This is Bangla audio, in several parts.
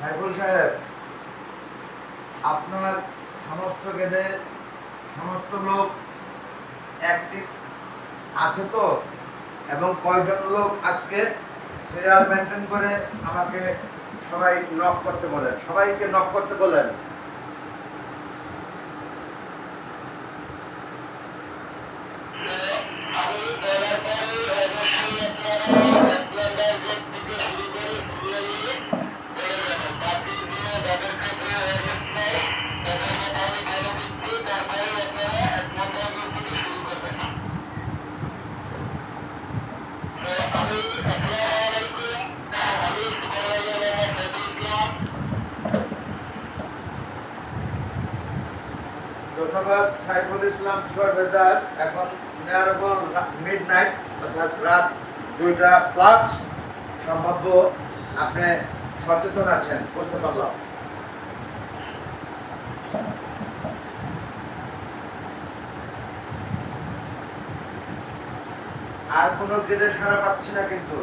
সাইফুল সাহেব, আপনার সমস্ত গেটে সমস্ত লোক অ্যাক্টিভ আছে তো, এবং কয়জন লোক আজকে সিরিয়াল মেনটেন করে আমাকে সবাই নক করতে বলেন, সবাইকে নক করতে বলেন। ধন্যবাদ সাইফুল ইসলাম সোহেল। এখন মিডনাইট অর্থাৎ রাত 2টা প্লাস, সম্ভাব্য আপনি সচেতন আছেন, বুঝতে পারলাম। আর কোনো গেটে সারা পাচ্ছি না কিন্তু।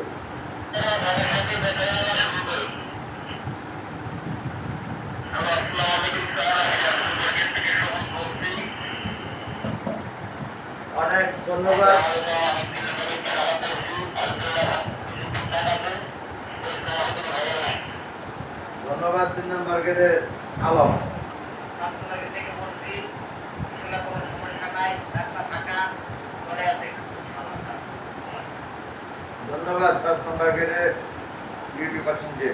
অনেক ধন্যবাদ। ধন্যবাদ 3 নম্বর গেটে আলম। ধন্যবাদ 5 নম্বর গেটে ডিউটি করছেন যে।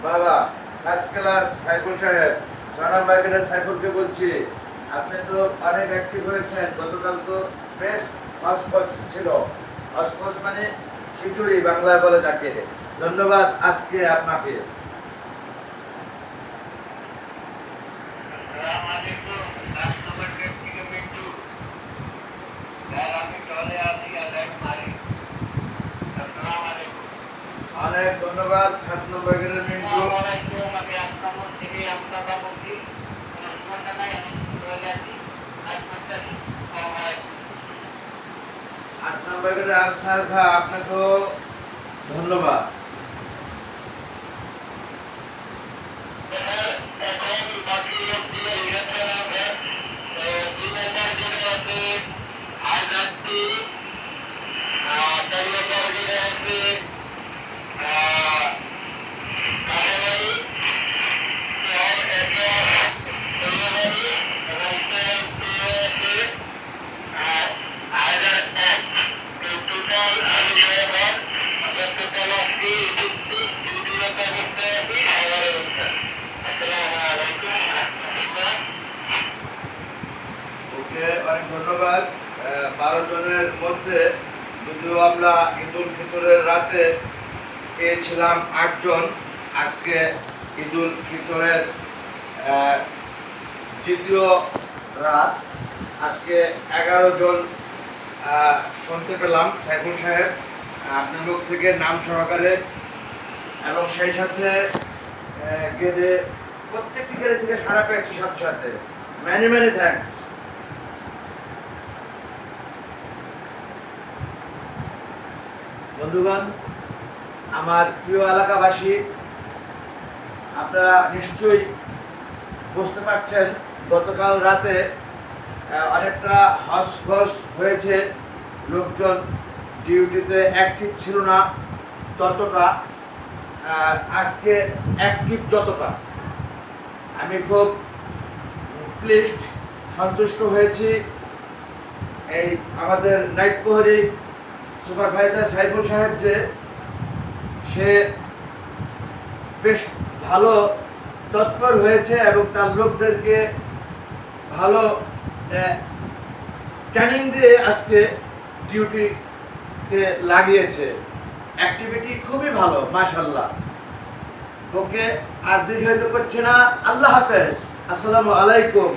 বাবা ফার্স্ট ক্লাস সাইফুল সাহেব, 6 নম্বর গেটে সাইফুলকে বলছি, আপনি তো অনেক অ্যাক্টিভ হয়েছেন। গতকাল তো বেশ হসপস ছিল। হসপস মানে খিচুড়ি বাংলায় বলে যাকে। ধন্যবাদ আজকে আপনাকে। অনেক ধন্যবাদ 7 নম্বর গেটের মিন্টু। 8 নম্বর গেটের আনসার খা, আপনাকেও ধন্যবাদ। অনেক ধন্যবাদ। 12 জনের মধ্যে যদিও আমরা ঈদুল ফিতরের রাতে পেয়েছিলাম 8 জন, আজকে ঈদুল ফিতরের দ্বিতীয় রাত, আজকে 11 জন শুনতে পেলাম সাইফুল সাহেব আপনার মুখ থেকে নাম সহকারে, এবং সেই সাথে গেটে প্রত্যেকটি গেটে থেকে সারা পেয়েছি সাথে সাথে। Many many thanks. বন্ধুগণ, আমার প্রিয় এলাকাবাসী, আপনারা নিশ্চয়ই বুঝতে পারছেন গতকাল রাতে অনেকটা হসফস হয়েছে, লোকজন ডিউটিতে অ্যাক্টিভ ছিল না ততটা, আজকে অ্যাক্টিভ যতটা। আমি খুব প্লিজড, সন্তুষ্ট হয়েছি। এই আমাদের নাইট প্রহরী সুপারভাইজার সাইফুল সাহেব যে সে বেশ ভালো তৎপর হয়েছে এবং তার লোকদেরকে ভালো ট্রেনিং দিয়ে আজকে ডিউটিতে লাগিয়েছে। অ্যাক্টিভিটি খুবই ভালো, মাশাআল্লাহ। ওকে আর দীর্ঘায়িত করছে না। আল্লাহ হাফেজ, আসসালামু আলাইকুম।